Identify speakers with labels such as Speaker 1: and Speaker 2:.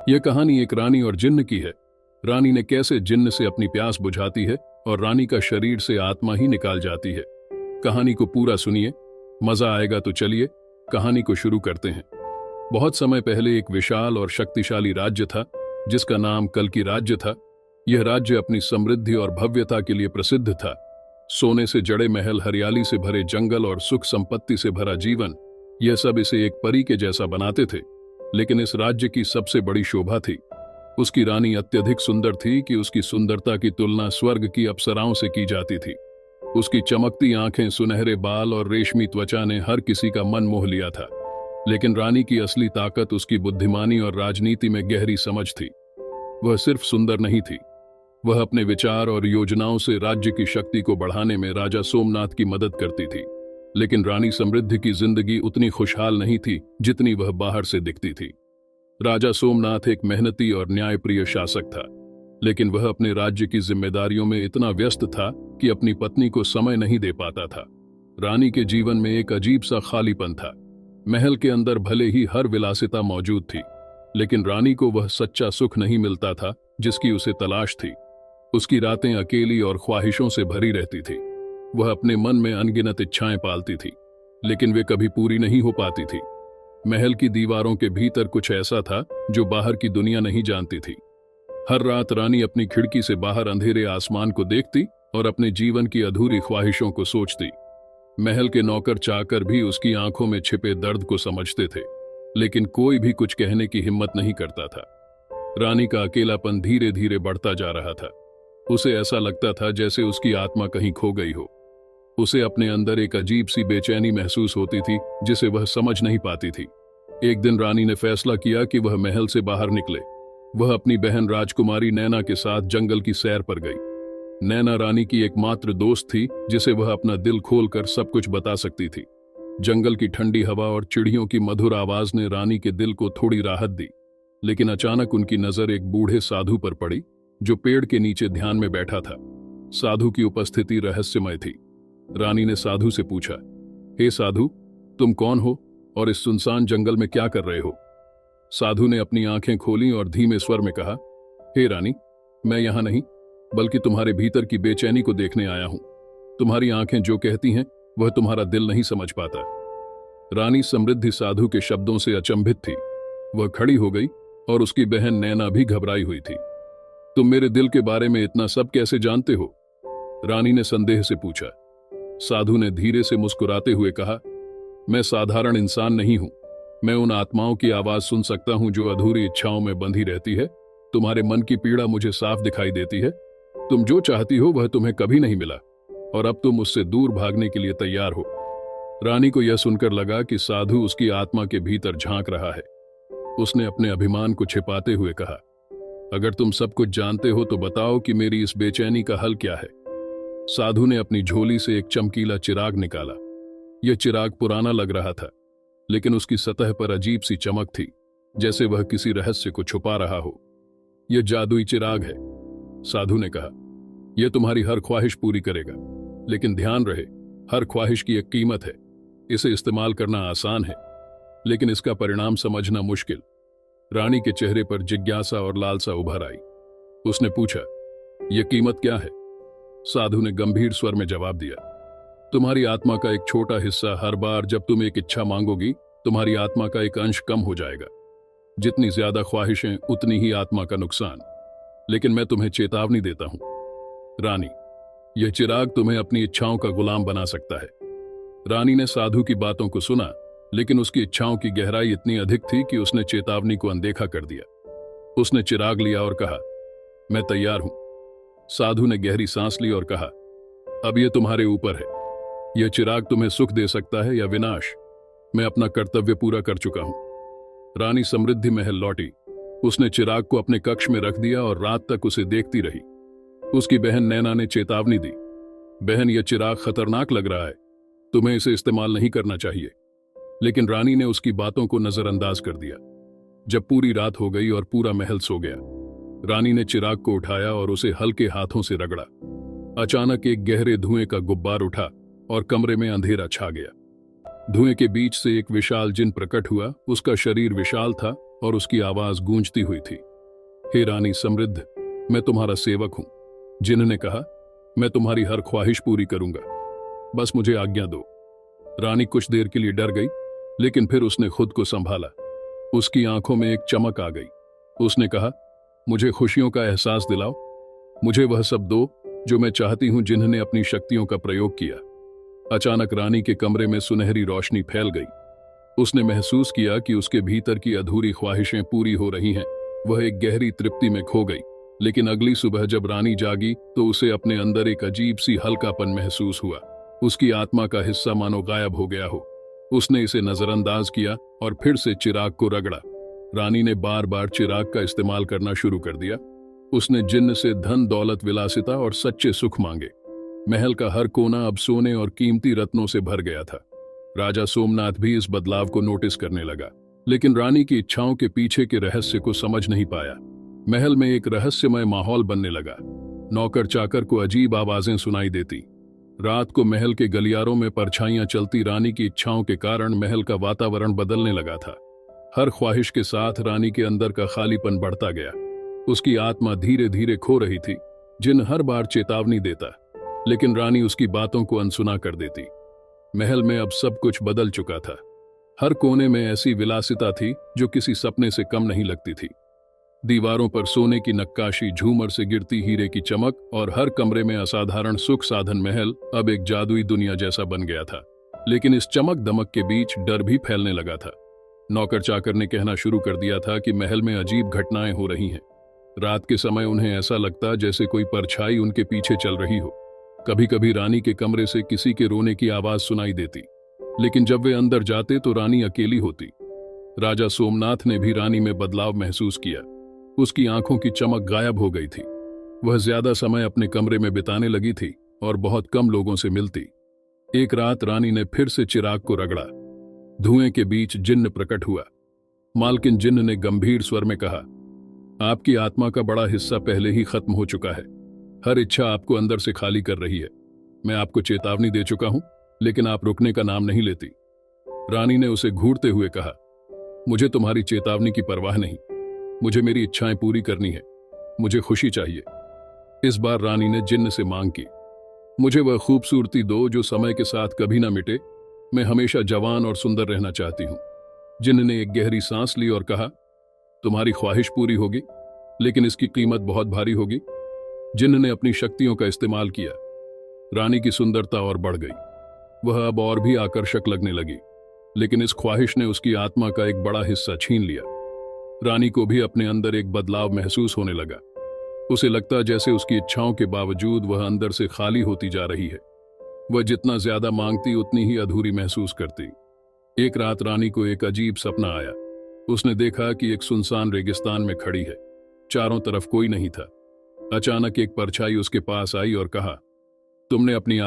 Speaker 1: यह कहानी एक रानी और जिन्न की है। रानी ने कैसे जिन्न से अपनी प्यास बुझाती है और रानी का शरीर से आत्मा ही निकाल जाती है। कहानी को पूरा सुनिए, मजा आएगा। तो चलिए कहानी को शुरू करते हैं। बहुत समय पहले एक विशाल और शक्तिशाली राज्य था जिसका नाम कल्कि राज्य था। यह राज्य अपनी समृद्धि और भव्यता के लिए प्रसिद्ध था। सोने से जड़े महल, हरियाली से भरे जंगल और सुख संपत्ति से भरा जीवन, यह सब इसे एक परी के जैसा बनाते थे। लेकिन इस राज्य की सबसे बड़ी शोभा थी उसकी रानी अत्यधिक सुंदर थी कि उसकी सुंदरता की तुलना स्वर्ग की अप्सराओं से की जाती थी। उसकी चमकती आंखें, सुनहरे बाल और रेशमी त्वचा ने हर किसी का मन मोह लिया था। लेकिन रानी की असली ताकत उसकी बुद्धिमानी और राजनीति में गहरी समझ थी। वह सिर्फ सुंदर नहीं थी, वह अपने विचार और योजनाओं से राज्य की शक्ति को बढ़ाने में राजा सोमनाथ की मदद करती थी। लेकिन रानी समृद्धि की जिंदगी उतनी खुशहाल नहीं थी जितनी वह बाहर से दिखती थी। राजा सोमनाथ एक मेहनती और न्यायप्रिय शासक था, लेकिन वह अपने राज्य की जिम्मेदारियों में इतना व्यस्त था कि अपनी पत्नी को समय नहीं दे पाता था। रानी के जीवन में एक अजीब सा खालीपन था। महल के अंदर भले ही हर विलासिता मौजूद थी, लेकिन रानी को वह सच्चा सुख नहीं मिलता था जिसकी उसे तलाश थी। उसकी रातें अकेली और ख्वाहिशों से भरी रहती थी। वह अपने मन में अनगिनत इच्छाएं पालती थी, लेकिन वे कभी पूरी नहीं हो पाती थी। महल की दीवारों के भीतर कुछ ऐसा था जो बाहर की दुनिया नहीं जानती थी। हर रात रानी अपनी खिड़की से बाहर अंधेरे आसमान को देखती और अपने जीवन की अधूरी ख्वाहिशों को सोचती। महल के नौकर चाकर भी उसकी आंखों में छिपे दर्द को समझते थे, लेकिन कोई भी कुछ कहने की हिम्मत नहीं करता था। रानी का अकेलापन धीरे धीरे बढ़ता जा रहा था। उसे ऐसा लगता था जैसे उसकी आत्मा कहीं खो गई हो। उसे अपने अंदर एक अजीब सी बेचैनी महसूस होती थी जिसे वह समझ नहीं पाती थी। एक दिन रानी ने फैसला किया कि वह महल से बाहर निकले। वह अपनी बहन राजकुमारी नैना के साथ जंगल की सैर पर गई। नैना रानी की एकमात्र दोस्त थी जिसे वह अपना दिल खोलकर सब कुछ बता सकती थी। जंगल की ठंडी हवा और चिड़ियों की मधुर आवाज ने रानी के दिल को थोड़ी राहत दी। लेकिन अचानक उनकी नजर एक बूढ़े साधु पर पड़ी जो पेड़ के नीचे ध्यान में बैठा था। साधु की उपस्थिति रहस्यमय थी। रानी ने साधु से पूछा, हे साधु, तुम कौन हो और इस सुनसान जंगल में क्या कर रहे हो? साधु ने अपनी आंखें खोली और धीमे स्वर में कहा, हे रानी, मैं यहां नहीं बल्कि तुम्हारे भीतर की बेचैनी को देखने आया हूं। तुम्हारी आंखें जो कहती हैं वह तुम्हारा दिल नहीं समझ पाता। रानी समृद्धि साधु के शब्दों से अचंभित थी। वह खड़ी हो गई और उसकी बहन नैना भी घबराई हुई थी। तुम मेरे दिल के बारे में इतना सब कैसे जानते हो? रानी ने संदेह से पूछा। साधु ने धीरे से मुस्कुराते हुए कहा, मैं साधारण इंसान नहीं हूं। मैं उन आत्माओं की आवाज सुन सकता हूं जो अधूरी इच्छाओं में बंधी रहती है। तुम्हारे मन की पीड़ा मुझे साफ दिखाई देती है। तुम जो चाहती हो वह तुम्हें कभी नहीं मिला और अब तुम उससे दूर भागने के लिए तैयार हो। रानी को यह सुनकर लगा कि साधु उसकी आत्मा के भीतर झांक रहा है। उसने अपने अभिमान को छिपाते हुए कहा, अगर तुम सब कुछ जानते हो तो बताओ कि मेरी इस बेचैनी का हल क्या है। साधु ने अपनी झोली से एक चमकीला चिराग निकाला। यह चिराग पुराना लग रहा था, लेकिन उसकी सतह पर अजीब सी चमक थी, जैसे वह किसी रहस्य को छुपा रहा हो। यह जादुई चिराग है, साधु ने कहा। यह तुम्हारी हर ख्वाहिश पूरी करेगा, लेकिन ध्यान रहे, हर ख्वाहिश की एक कीमत है। इसे इस्तेमाल करना आसान है, लेकिन इसका परिणाम समझना मुश्किल। रानी के चेहरे पर जिज्ञासा और लालसा उभर आई। उसने पूछा, यह कीमत क्या है? साधु ने गंभीर स्वर में जवाब दिया, तुम्हारी आत्मा का एक छोटा हिस्सा। हर बार जब तुम एक इच्छा मांगोगी, तुम्हारी आत्मा का एक अंश कम हो जाएगा। जितनी ज्यादा ख्वाहिशें उतनी ही आत्मा का नुकसान। लेकिन मैं तुम्हें चेतावनी देता हूं रानी, यह चिराग तुम्हें अपनी इच्छाओं का गुलाम बना सकता है। रानी ने साधु की बातों को सुना, लेकिन उसकी इच्छाओं की गहराई इतनी अधिक थी कि उसने चेतावनी को अनदेखा कर दिया। उसने चिराग लिया और कहा, मैं तैयार हूं। साधु ने गहरी सांस ली और कहा, अब यह तुम्हारे ऊपर है। यह चिराग तुम्हें सुख दे सकता है या विनाश। मैं अपना कर्तव्य पूरा कर चुका हूं। रानी समृद्धि महल लौटी। उसने चिराग को अपने कक्ष में रख दिया और रात तक उसे देखती रही। उसकी बहन नैना ने चेतावनी दी, बहन, यह चिराग खतरनाक लग रहा है, तुम्हें इसे इस्तेमाल नहीं करना चाहिए। लेकिन रानी ने उसकी बातों को नजरअंदाज कर दिया। जब पूरी रात हो गई और पूरा महल सो गया, रानी ने चिराग को उठाया और उसे हल्के हाथों से रगड़ा। अचानक एक गहरे धुएं का गुब्बार उठा और कमरे में अंधेरा छा गया। धुएं के बीच से एक विशाल जिन प्रकट हुआ। उसका शरीर विशाल था और उसकी आवाज गूंजती हुई थी। हे रानी समृद्ध, मैं तुम्हारा सेवक हूं। जिन्न ने कहा, मैं तुम्हारी हर ख्वाहिश पूरी करूंगा, बस मुझे आज्ञा दो। रानी कुछ देर के लिए डर गई, लेकिन फिर उसने खुद को संभाला। उसकी आंखों में एक चमक आ गई। उसने कहा, मुझे खुशियों का एहसास दिलाओ, मुझे वह सब दो जो मैं चाहती हूं। जिन्होंने अपनी शक्तियों का प्रयोग किया। अचानक रानी के कमरे में सुनहरी रोशनी फैल गई। उसने महसूस किया कि उसके भीतर की अधूरी ख्वाहिशें पूरी हो रही हैं। वह एक गहरी तृप्ति में खो गई। लेकिन अगली सुबह जब रानी जागी तो उसे अपने अंदर एक अजीब सी हल्कापन महसूस हुआ। उसकी आत्मा का हिस्सा मानो गायब हो गया हो। उसने इसे नजरअंदाज किया और फिर से चिराग को रगड़ा। रानी ने बार बार चिराग का इस्तेमाल करना शुरू कर दिया। उसने जिन्न से धन, दौलत, विलासिता और सच्चे सुख मांगे। महल का हर कोना अब सोने और कीमती रत्नों से भर गया था। राजा सोमनाथ भी इस बदलाव को नोटिस करने लगा, लेकिन रानी की इच्छाओं के पीछे के रहस्य को समझ नहीं पाया। महल में एक रहस्यमय माहौल बनने लगा। नौकर चाकर को अजीब आवाजें सुनाई देती। रात को महल के गलियारों में परछाइयां चलती। रानी की इच्छाओं के कारण महल का वातावरण बदलने लगा था। हर ख्वाहिश के साथ रानी के अंदर का खालीपन बढ़ता गया। उसकी आत्मा धीरे धीरे खो रही थी। जिन्न हर बार चेतावनी देता, लेकिन रानी उसकी बातों को अनसुना कर देती। महल में अब सब कुछ बदल चुका था। हर कोने में ऐसी विलासिता थी जो किसी सपने से कम नहीं लगती थी। दीवारों पर सोने की नक्काशी, झूमर से गिरती हीरे की चमक और हर कमरे में असाधारण सुख साधन। महल अब एक जादुई दुनिया जैसा बन गया था। लेकिन इस चमक दमक के बीच डर भी फैलने लगा था। नौकर चाकर ने कहना शुरू कर दिया था कि महल में अजीब घटनाएं हो रही हैं। रात के समय उन्हें ऐसा लगता जैसे कोई परछाई उनके पीछे चल रही हो। कभी कभी रानी के कमरे से किसी के रोने की आवाज सुनाई देती, लेकिन जब वे अंदर जाते तो रानी अकेली होती। राजा सोमनाथ ने भी रानी में बदलाव महसूस किया। उसकी आंखों की चमक गायब हो गई थी। वह ज्यादा समय अपने कमरे में बिताने लगी थी और बहुत कम लोगों से मिलती। एक रात रानी ने फिर से चिराग को रगड़ा। धुएं के बीच जिन्न प्रकट हुआ। मालकिन जिन्न ने गंभीर स्वर में कहा, आपकी आत्मा का बड़ा हिस्सा पहले ही खत्म हो चुका है। हर इच्छा आपको अंदर से खाली कर रही है। मैं आपको चेतावनी दे चुका हूं, लेकिन आप रुकने का नाम नहीं लेती। रानी ने उसे घूरते हुए कहा, मुझे तुम्हारी चेतावनी की परवाह नहीं। मुझे मेरी इच्छाएं पूरी करनी है। मुझे खुशी चाहिए। इस बार रानी ने जिन्न से मांग की, मुझे वह खूबसूरती दो जो समय के साथ कभी ना मिटे। मैं हमेशा जवान और सुंदर रहना चाहती हूं। जिन्न ने एक गहरी सांस ली और कहा, तुम्हारी ख्वाहिश पूरी होगी, लेकिन इसकी कीमत बहुत भारी होगी। जिन्न ने अपनी शक्तियों का इस्तेमाल किया। रानी की सुंदरता और बढ़ गई। वह अब और भी आकर्षक लगने लगी, लेकिन इस ख्वाहिश ने उसकी आत्मा का एक बड़ा हिस्सा छीन लिया। रानी को भी अपने अंदर एक बदलाव महसूस होने लगा। उसे लगता जैसे उसकी इच्छाओं के बावजूद वह अंदर से खाली होती जा रही है। वह जितना ज्यादा मांगती उतनी ही अधूरी महसूस करती। एक रात रानी को एक अजीब सपना आया। उसने देखा कि एक सुनसान रेगिस्तान में खड़ी है। चारों तरफ कोई नहीं था। अचानक एक परछाई उसके पास आई और कहा, तुमने अपनी